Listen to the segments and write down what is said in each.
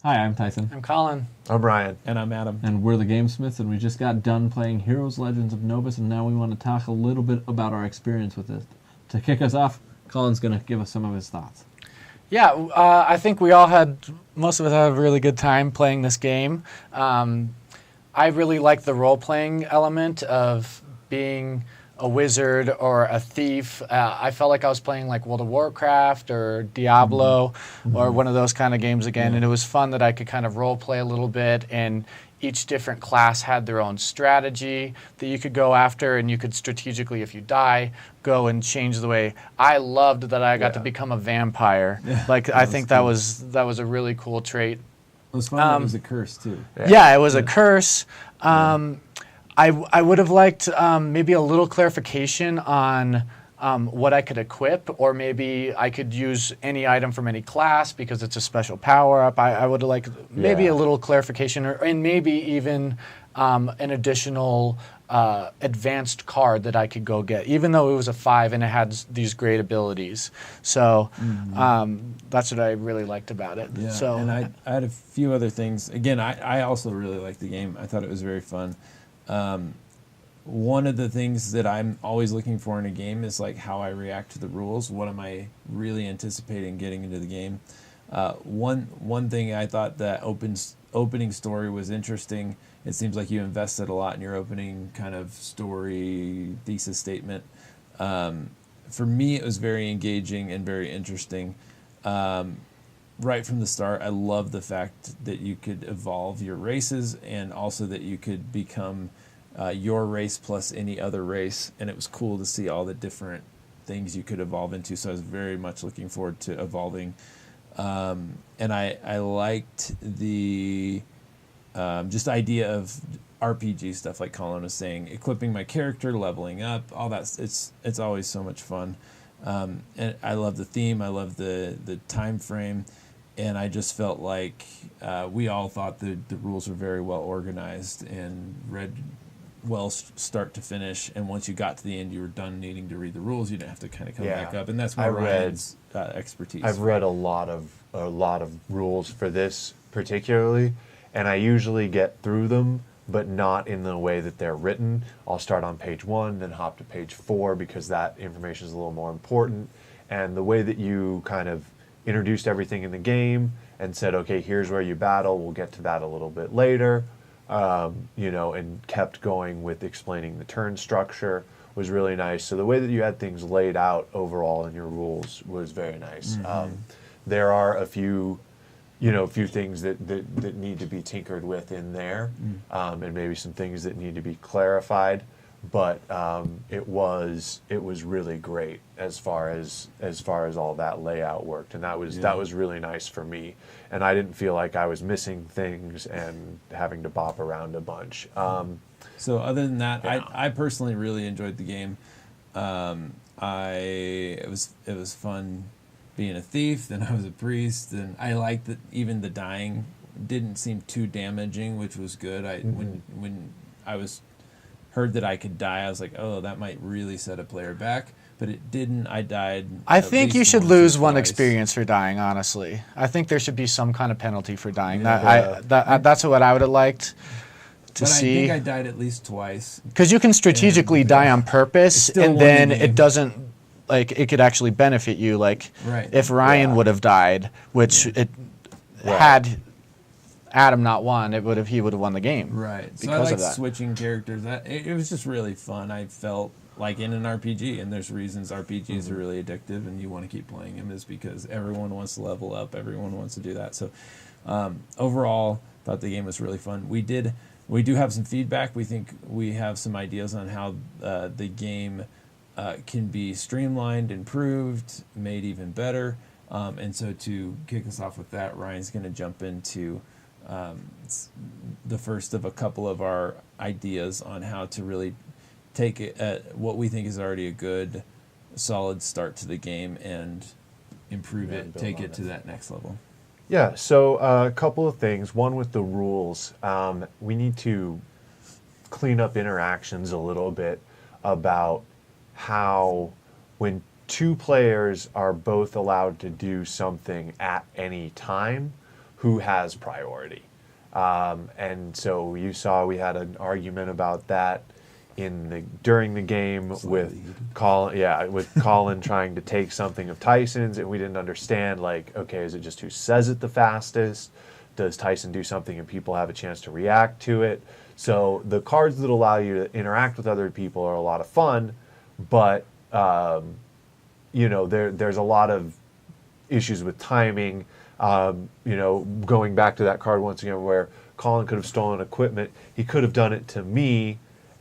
Hi, I'm Tyson. I'm Colin. I'm Ryan. And I'm Adam. And we're the Gamesmiths, and we just got done playing Heroes Legends of Novus, and now we want to talk a little bit about our experience with it. To kick us off, Colin's going to give us some of his thoughts. Yeah, I think most of us had a really good time playing this game. I really like the role-playing element of being a wizard or a thief. I felt like I was playing like World of Warcraft or Diablo or one of those kind of games again, and it was fun that I could kind of role-play a little bit, and each different class had their own strategy that you could go after, and you could strategically, if you die, go and change the way. I loved that I got to become a vampire. Like I think that was a really cool trait. It was fun that it was a curse, too. Yeah, it was a curse. I would have liked maybe a little clarification on what I could equip, or maybe I could use any item from any class because it's a special power-up. I would have liked maybe a little clarification, and maybe even an additional advanced card that I could go get, even though it was a 5 and it had these great abilities. So that's what I really liked about it. Yeah, so, and I had a few other things. Again, I also really liked the game. I thought it was very fun. One of the things that I'm always looking for in a game is like how I react to the rules. What am I really anticipating getting into the game? One thing I thought that opening story was interesting. It seems like you invested a lot in your opening kind of story thesis statement. For me, it was very engaging and very interesting. Right from the start, I love the fact that you could evolve your races, and also that you could become your race plus any other race, and it was cool to see all the different things you could evolve into, so I was very much looking forward to evolving. And I liked the just idea of RPG stuff, like Colin was saying, equipping my character, leveling up, all that. It's always so much fun. And I love the theme, I love the time frame, and I just felt like we all thought the rules were very well organized and read well start to finish, and once you got to the end, you were done needing to read the rules. You didn't have to kind of come back up, and that's where Ryan's expertise. I've read a lot of rules for this particularly, and I usually get through them, but not in the way that they're written. I'll start on page 1, then hop to page 4 because that information is a little more important. And the way that you kind of introduced everything in the game and said, okay, here's where you battle, we'll get to that a little bit later, and kept going with explaining the turn structure was really nice. So the way that you had things laid out overall in your rules was very nice. There are a few things that need to be tinkered with in there, and maybe some things that need to be clarified. But it was really great as far as all that layout worked, and that was really nice for me. And I didn't feel like I was missing things and having to bop around a bunch. So other than that, I personally really enjoyed the game. It was fun being a thief. Then I was a priest, and I liked that even the dying didn't seem too damaging, which was good. When I was heard that I could die, I was like, oh, that might really set a player back. But it didn't. I died. I think you should lose one experience for dying, honestly. I think there should be some kind of penalty for dying. That's what I would have liked to see. I think I died at least twice. Because you can strategically die on purpose, and then it doesn't, like, it could actually benefit you. Like, if Ryan would have died, which had Adam not won, he would have won the game. Right. So because I of that. Switching characters. It was just really fun. I felt like in an RPG, and there's reasons RPGs are really addictive, and you want to keep playing them, is because everyone wants to level up, everyone wants to do that. So overall, thought the game was really fun. We do have some feedback. We think we have some ideas on how the game can be streamlined, improved, made even better. And so to kick us off with that, Ryan's going to jump into the first of a couple of our ideas on how to really take it at what we think is already a good, solid start to the game and improve it, take it to that next level. Yeah, so a couple of things. One, with the rules, we need to clean up interactions a little bit about how when two players are both allowed to do something at any time, who has priority. And so you saw we had an argument about that during the game with Colin. Yeah, with Colin trying to take something of Tyson's, and we didn't understand. Like, okay, is it just who says it the fastest? Does Tyson do something and people have a chance to react to it? So the cards that allow you to interact with other people are a lot of fun, but there's a lot of issues with timing. Going back to that card once again where Colin could have stolen equipment, he could have done it to me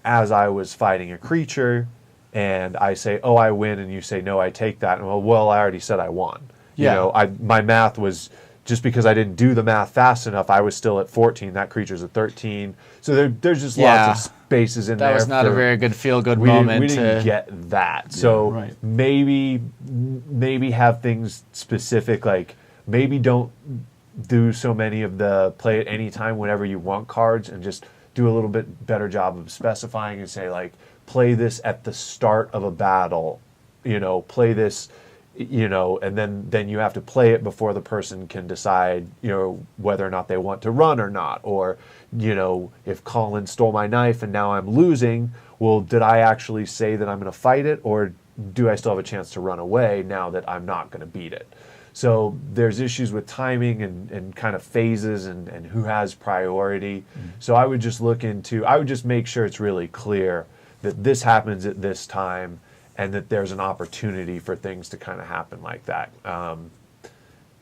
as I was fighting a creature, and I say, oh, I win, and you say, no, I take that. And well, I already said I won. Yeah. My math was, just because I didn't do the math fast enough, I was still at 14. That creature's at 13. So there's just lots of spaces in there. That was not a very good feel-good we moment. We didn't get that. So right. maybe have things specific, like maybe don't do so many of the play at any time whenever you want cards, and just do a little bit better job of specifying and say, like, play this at the start of a battle, play this, and then you have to play it before the person can decide, whether or not they want to run or not. Or, if Colin stole my knife and now I'm losing, well, did I actually say that I'm going to fight it, or do I still have a chance to run away now that I'm not going to beat it? So there's issues with timing and kind of phases and who has priority. So I would just make sure it's really clear that this happens at this time, and that there's an opportunity for things to kind of happen like that.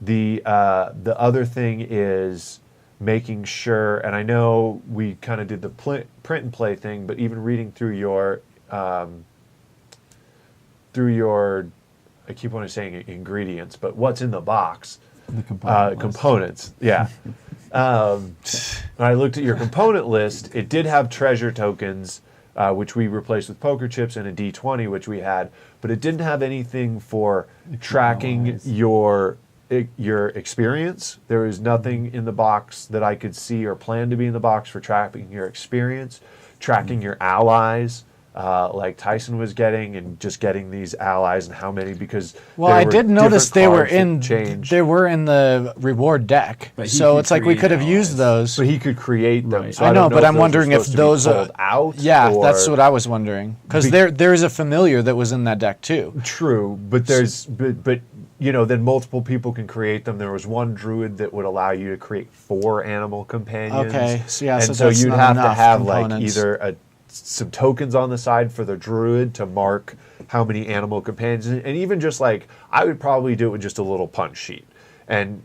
The other thing is making sure, and I know we kind of did the print and play thing, but even reading through your I keep on saying ingredients, but what's in the box? The components. Yeah. When I looked at your component list, it did have treasure tokens, which we replaced with poker chips, and a D20, which we had, but it didn't have anything for tracking your experience. There was nothing in the box that I could see or plan to be in the box for tracking your experience, tracking your allies, like Tyson was getting, and just getting these allies and how many, because I did notice they were in the reward deck, so it's like we could have used those. But he could create them. Right. So I know, but I'm wondering if those are out. Yeah, that's what I was wondering, because there is a familiar that was in that deck too. True, but then multiple people can create them. There was one druid that would allow you to create 4 animal companions. Okay, so you'd have to have either some tokens on the side for the druid to mark how many animal companions, and even just I would probably do it with just a little punch sheet, and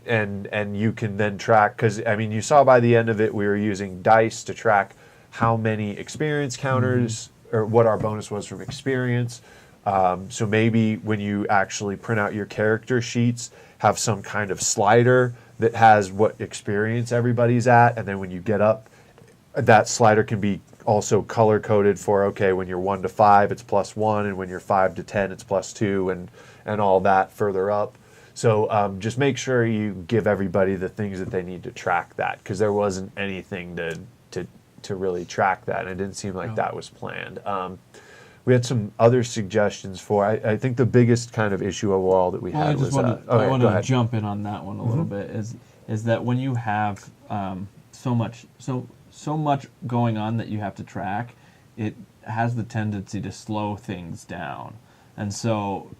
you can then track, because you saw by the end of it we were using dice to track how many experience counters or what our bonus was from experience. So maybe when you actually print out your character sheets, have some kind of slider that has what experience everybody's at, and then when you get up, that slider can be also color coded for, okay, when you're 1 to 5 it's +1, and when you're 5 to 10 it's +2, and all that further up. So just make sure you give everybody the things that they need to track that, because there wasn't anything to really track that, and it didn't seem like that was planned. We had some other suggestions for, I think the biggest kind of issue overall that we had was... I wanted to jump in on that one a little bit, is that when you have so much going on that you have to track, it has the tendency to slow things down. And so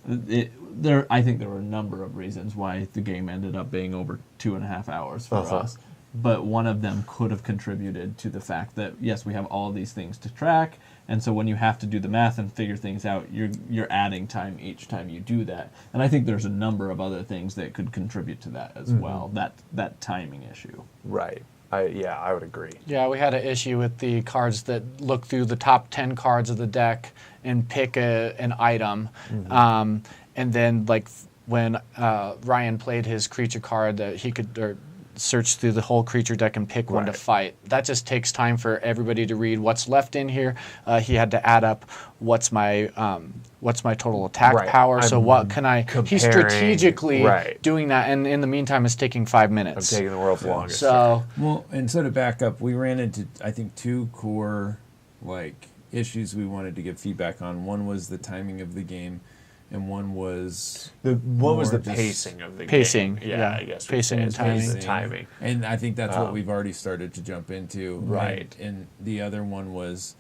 I think there were a number of reasons why the game ended up being over 2.5 hours for us. But one of them could have contributed to the fact that, yes, we have all these things to track, and so when you have to do the math and figure things out, you're adding time each time you do that. And I think there's a number of other things that could contribute to that as well, that timing issue. Right. I would agree. Yeah, we had an issue with the cards that look through the top 10 cards of the deck and pick an item. And then, when Ryan played his creature card, that he could search through the whole creature deck and pick one to fight. That just takes time for everybody to read what's left in here. He had to add up what's my total attack power. So what can I? He's strategically doing that, and in the meantime, it's taking 5 minutes. I'm taking the world's longest. And so to back up, we ran into, I think, 2 core issues we wanted to give feedback on. One was the timing of the game, and one was What was more the just pacing of the Pacing, game? yeah. I guess Pacing and timing. Timing. And I think that's what Um, we've already started to jump into. Right. And the other one was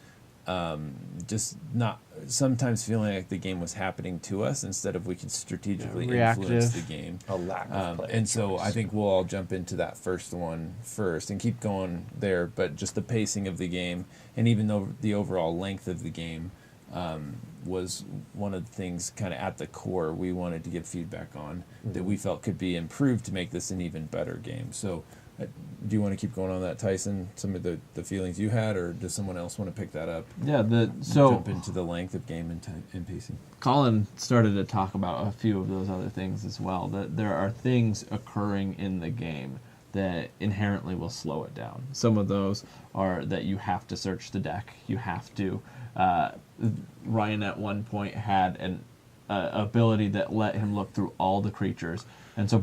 just not sometimes feeling like the game was happening to us instead of we could strategically influence the reactive. game. A lack of play. And so I think we'll all jump into that first one first and keep going there. But just the pacing of the game, and even though the overall length of the game was one of the things kind of at the core we wanted to give feedback on that we felt could be improved to make this an even better game. So do you want to keep going on that, Tyson? Some of the feelings you had, or does someone else want to pick that up? Yeah, Jump into the length of game and pacing. Colin started to talk about a few of those other things as well. That there are things occurring in the game that inherently will slow it down. Some of those are that you have to search the deck. You have to. Ryan at one point had an ability that let him look through all the creatures, and so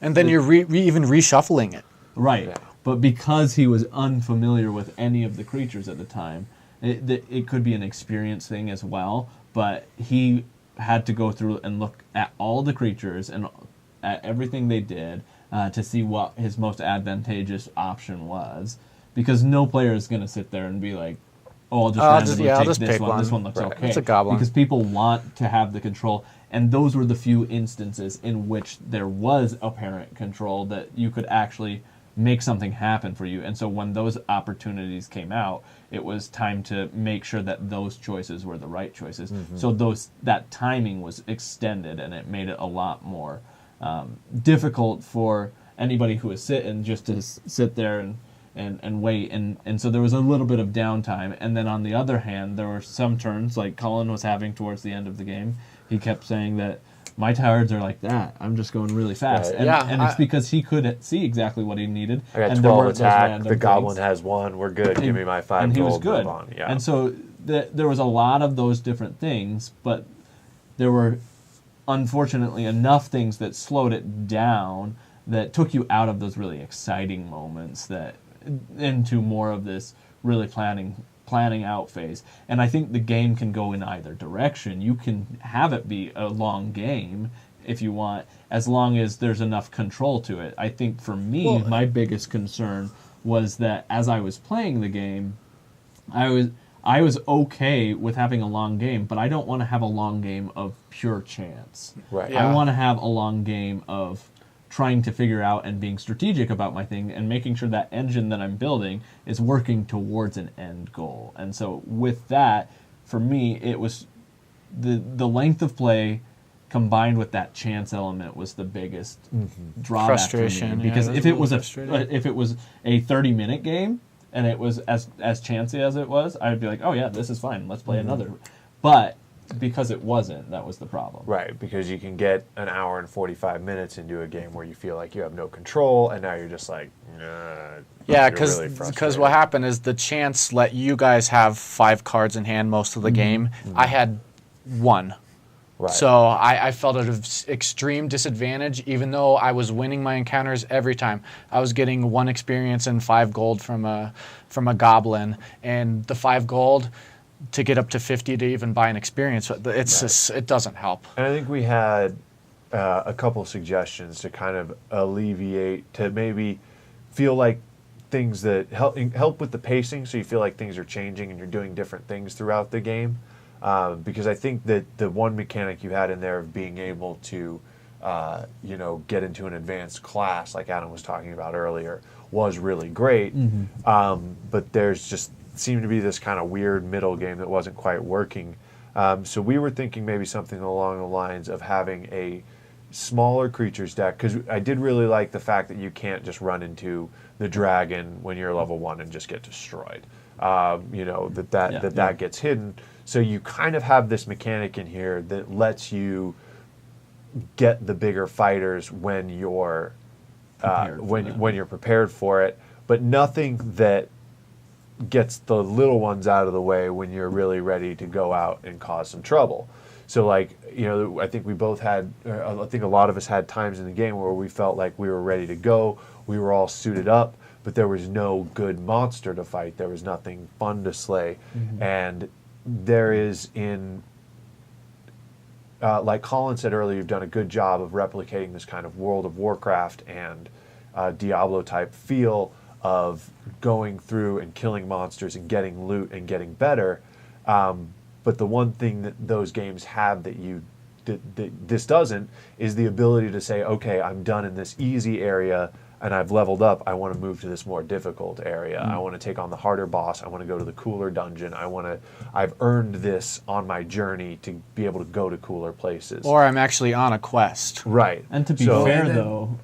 And then you're even reshuffling it. right. Yeah. But because he was unfamiliar with any of the creatures at the time, it could be an experience thing as well. But he had to go through and look at all the creatures and at everything they did to see what his most advantageous option was. Because no player is going to sit there and be like, "Oh, I'll just randomly take this pick one. This one looks Right. okay." It's a goblin. Because people want to have the control. And those were the few instances in which there was apparent control that you could actually make something happen for you. And so when those opportunities came out, it was time to make sure that those choices were the right choices. So that timing was extended, and it made it a lot more difficult for anybody who was sitting just to sit there and wait. And so there was a little bit of downtime. And then on the other hand, there were some turns, like Colin was having towards the end of the game. He kept saying that my cards are like that. I'm just going really fast. Right. And, Yeah, and it's because he could see exactly what he needed. I got and there 12 weren't those attack. random The goblin things. has 1. We're good. Give me my 5 And he gold. was good. Move on. Yeah. And so there was a lot of those different things, but there were unfortunately enough things that slowed it down that took you out of those really exciting moments that into more of this really planning out phase. And I think the game can go in either direction. You can have it be a long game if you want, as long as there's enough control to it. I think for me, my biggest concern was that as I was playing the game, I was okay with having a long game, but I don't want to have a long game of pure chance. Right. Yeah. I want to have a long game of trying to figure out and being strategic about my thing and making sure that engine that I'm building is working towards an end goal. And so with that, for me, it was the length of play combined with that chance element was the biggest drawback Frustration, for me. yeah, Because that's if it really was frustrating. if it was a 30-minute game and it was as chancy as it was, I would be like, oh yeah, this is fine. Let's play another. But because it wasn't, that was the problem. Right, because you can get an hour and 45 minutes into a game where you feel like you have no control, and now you're just like, Yeah, you're because really frustrated. what happened is the chance let you guys have 5 cards in hand most of the game. I had 1. Right. So I felt at an extreme disadvantage, even though I was winning my encounters every time. I was getting 1 experience and 5 gold from a goblin, and the 5 gold to get up to 50 to even buy an experience. It's just, it doesn't help. And I think we had a couple suggestions to kind of alleviate, to maybe feel like things that help with the pacing, so you feel like things are changing and you're doing different things throughout the game. Because I think that the one mechanic you had in there of being able to, get into an advanced class, like Adam was talking about earlier, was really great. But there's just seemed to be this kind of weird middle game that wasn't quite working. So we were thinking maybe something along the lines of having a smaller creatures deck, because I did really like the fact that you can't just run into the dragon when you're level 1 and just get destroyed. That gets hidden. So you kind of have this mechanic in here that lets you get the bigger fighters when you're when you're prepared for it, but nothing that gets the little ones out of the way when you're really ready to go out and cause some trouble. So I think we both had, I think a lot of us had times in the game where we felt like we were ready to go, we were all suited up, but there was no good monster to fight, there was nothing fun to slay. And there is in like Colin said earlier, you've done a good job of replicating this kind of World of Warcraft and Diablo type feel of going through and killing monsters and getting loot and getting better. But the one thing that those games have that this doesn't is the ability to say, okay, I'm done in this easy area and I've leveled up. I want to move to this more difficult area. I want to take on the harder boss. I want to go to the cooler dungeon. I've earned this on my journey to be able to go to cooler places. Or I'm actually on a quest. Right. And to be fair, though,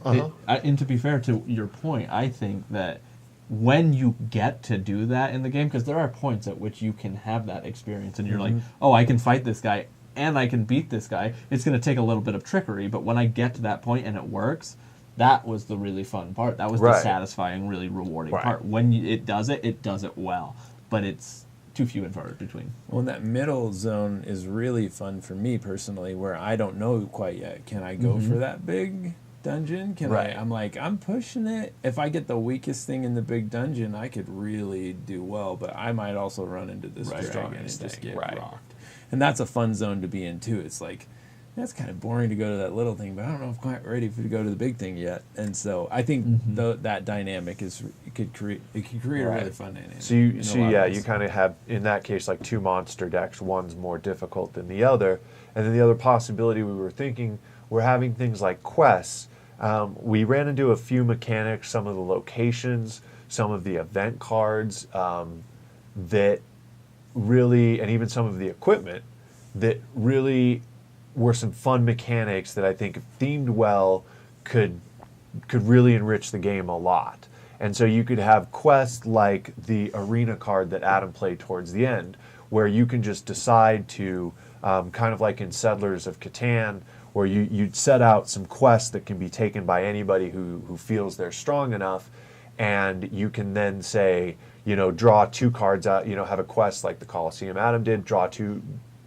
and to be fair to your point, I think that when you get to do that in the game, because there are points at which you can have that experience, and you're like, oh, I can fight this guy and I can beat this guy. It's going to take a little bit of trickery, but when I get to that point and it works, that was the really fun part. That was the satisfying, really rewarding part. When it does it well, but it's too few and far between. Well, that middle zone is really fun for me personally, where I don't know quite yet. Can I go for that big dungeon? I'm like, I'm pushing it. If I get the weakest thing in the big dungeon, I could really do well, but I might also run into this dragon and just get rocked. And that's a fun zone to be in too. It's like, that's kind of boring to go to that little thing, but I don't know if I'm quite ready to go to the big thing yet. And so I think that dynamic could create a really fun dynamic. So you kind of have, in that case, like two monster decks. One's more difficult than the other. And then the other possibility we were thinking, we're having things like quests. We ran into a few mechanics, some of the locations, some of the event cards that really, and even some of the equipment that really were some fun mechanics that I think, if themed well, could really enrich the game a lot. And so you could have quests like the arena card that Adam played towards the end, where you can just decide to, kind of like in Settlers of Catan, where you'd set out some quests that can be taken by anybody who feels they're strong enough, and you can then say, draw two cards out, have a quest like the Colosseum Adam did, draw two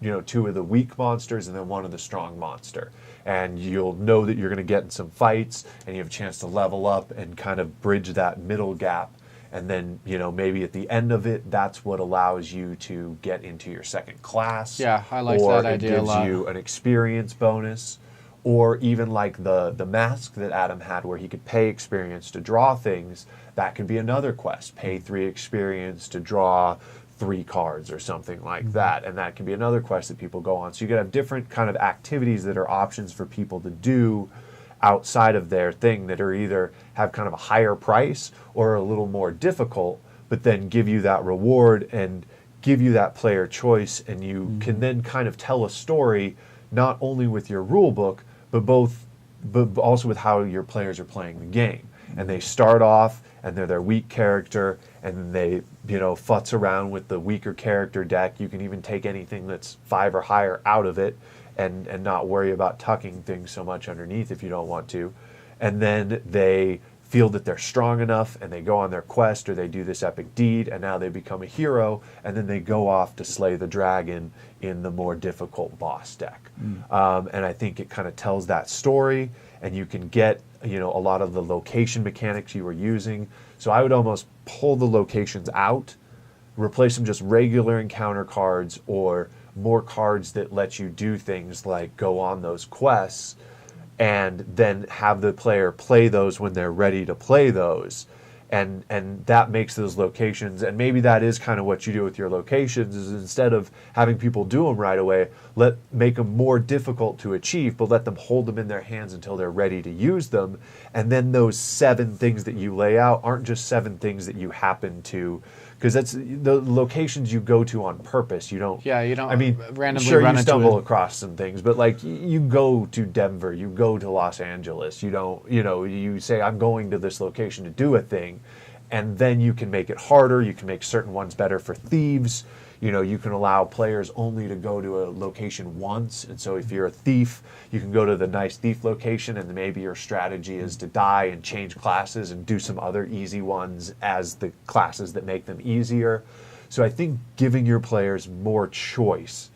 of the weak monsters and then one of the strong monster. And you'll know that you're going to get in some fights and you have a chance to level up and kind of bridge that middle gap. And then, maybe at the end of it, that's what allows you to get into your second class. Yeah, I like that idea a lot. Or it gives you an experience bonus. Or even like the mask that Adam had, where he could pay experience to draw things. That could be another quest. Pay 3 experience to draw 3 cards or something like that. And that can be another quest that people go on. So you could have different kind of activities that are options for people to do outside of their thing, that are either have kind of a higher price or a little more difficult, but then give you that reward and give you that player choice. And you can then kind of tell a story, not only with your rule book, but also with how your players are playing the game. And they start off and they're their weak character, and then they, futz around with the weaker character deck. You can even take anything that's 5 or higher out of it and not worry about tucking things so much underneath if you don't want to. And then they feel that they're strong enough and they go on their quest, or they do this epic deed, and now they become a hero, and then they go off to slay the dragon in the more difficult boss deck. And I think it kind of tells that story, and you can get a lot of the location mechanics you were using. So I would almost pull the locations out, replace them just regular encounter cards, or more cards that let you do things like go on those quests, and then have the player play those when they're ready to play those. And that makes those locations, and maybe that is kind of what you do with your locations, is instead of having people do them right away, make them more difficult to achieve, but let them hold them in their hands until they're ready to use them. And then those 7 things that you lay out aren't just 7 things that you happen to, because that's the locations you go to on purpose. You don't. Yeah, you don't. I mean, randomly sure, run you into stumble it. across some things, but like you go to Denver, you go to Los Angeles. You don't. You say, I'm going to this location to do a thing, and then you can make it harder. You can make certain ones better for thieves. You can allow players only to go to a location once. And so if you're a thief, you can go to the nice thief location, and maybe your strategy is to die and change classes and do some other easy ones as the classes that make them easier. So I think giving your players more choice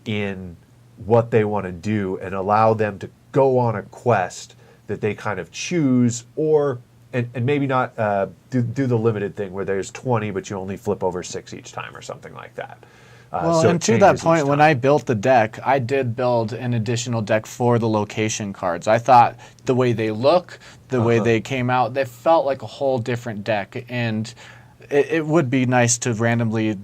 in what they want to do, and allow them to go on a quest that they kind of choose, or and maybe not do the limited thing where there's 20 but you only flip over 6 each time or something like that. Well, so and it to that changes each point, when time. I built the deck, I did build an additional deck for the location cards. I thought the way they look, the way they came out, they felt like a whole different deck. And it would be nice to randomly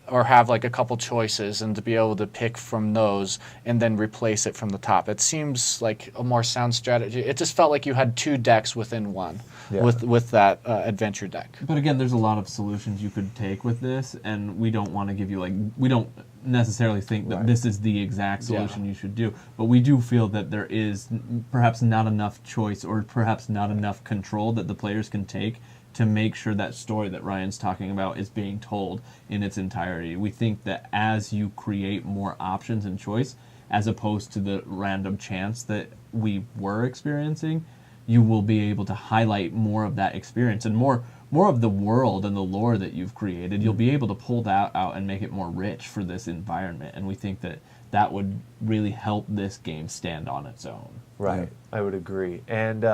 or have like a couple choices and to be able to pick from those and then replace it from the top. It seems like a more sound strategy. It just felt like you had two decks within one Yeah. with that adventure deck. But again, there's a lot of solutions you could take with this, and we don't want to give you we don't necessarily think that Right. this is the exact solution you should do, but we do feel that there is perhaps not enough choice or perhaps not enough control that the players can take to make sure that story that Ryan's talking about is being told in its entirety. We think that as you create more options and choice, as opposed to the random chance that we were experiencing, you will be able to highlight more of that experience and more of the world and the lore that you've created. You'll be able to pull that out and make it more rich for this environment, and we think that that would really help this game stand on its own. Right, I would agree. And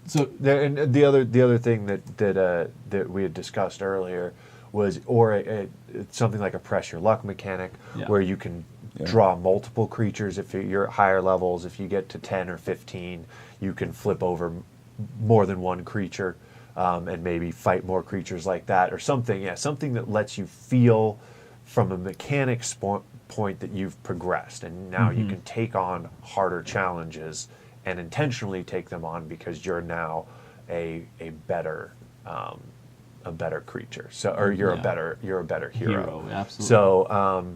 So and the other thing that we had discussed earlier was something like a press your luck mechanic, Yeah. where you can draw multiple creatures if you're at higher levels. If you get to 10 or 15, you can flip over more than one creature and maybe fight more creatures like that, or something. Yeah, something that lets you feel from a mechanics point that you've progressed, and now you can take on harder challenges and intentionally take them on because you're now a better creature. So, or you're a better hero. Hero, absolutely. So,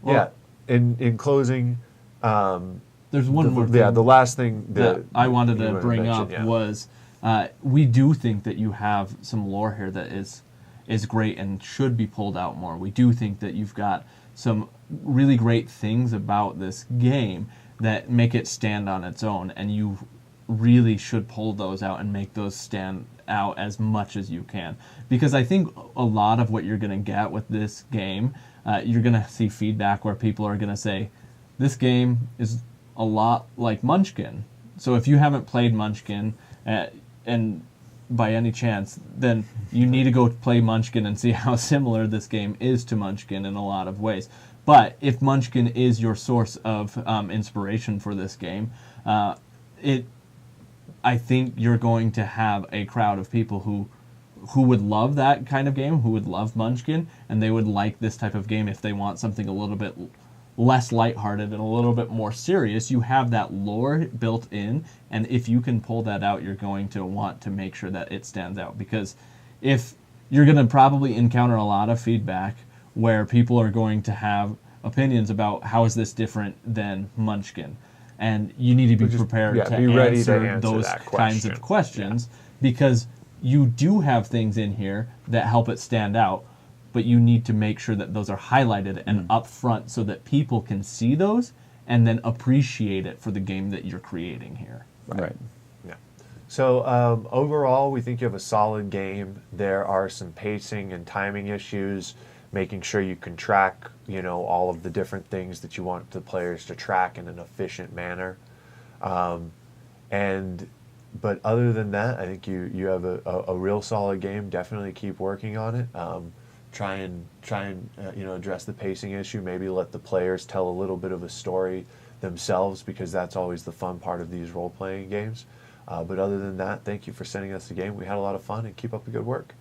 Well- In closing, there's one more thing. yeah, the last thing that I wanted you to wanna bring mention, up yeah. was we do think that you have some lore here that is great and should be pulled out more. We do think that you've got some really great things about this game that make it stand on its own, and you really should pull those out and make those stand out as much as you can. Because I think a lot of what you're going to get with this game, you're going to see feedback where people are going to say, this game is a lot like Munchkin. So if you haven't played Munchkin, and by any chance, then you need to go play Munchkin and see how similar this game is to Munchkin in a lot of ways. But if Munchkin is your source of inspiration for this game, I think you're going to have a crowd of people who would love that kind of game, who would love Munchkin, and they would like this type of game if they want something a little bit less lighthearted and a little bit more serious. You have that lore built in, and if you can pull that out, you're going to want to make sure that it stands out, because if you're going to probably encounter a lot of feedback where people are going to have opinions about how is this different than Munchkin, and you need to be prepared to, be ready to answer answer those that kinds of questions, because you do have things in here that help it stand out, but you need to make sure that those are highlighted and up front so that people can see those and then appreciate it for the game that you're creating here. Right. Yeah. So overall, we think you have a solid game. There are some pacing and timing issues, making sure you can track, all of the different things that you want the players to track in an efficient manner. But other than that, I think you have a real solid game. Definitely keep working on it. Try and address the pacing issue. Maybe let the players tell a little bit of a story themselves, because that's always the fun part of these role-playing games. But other than that, thank you for sending us the game. We had a lot of fun, and keep up the good work.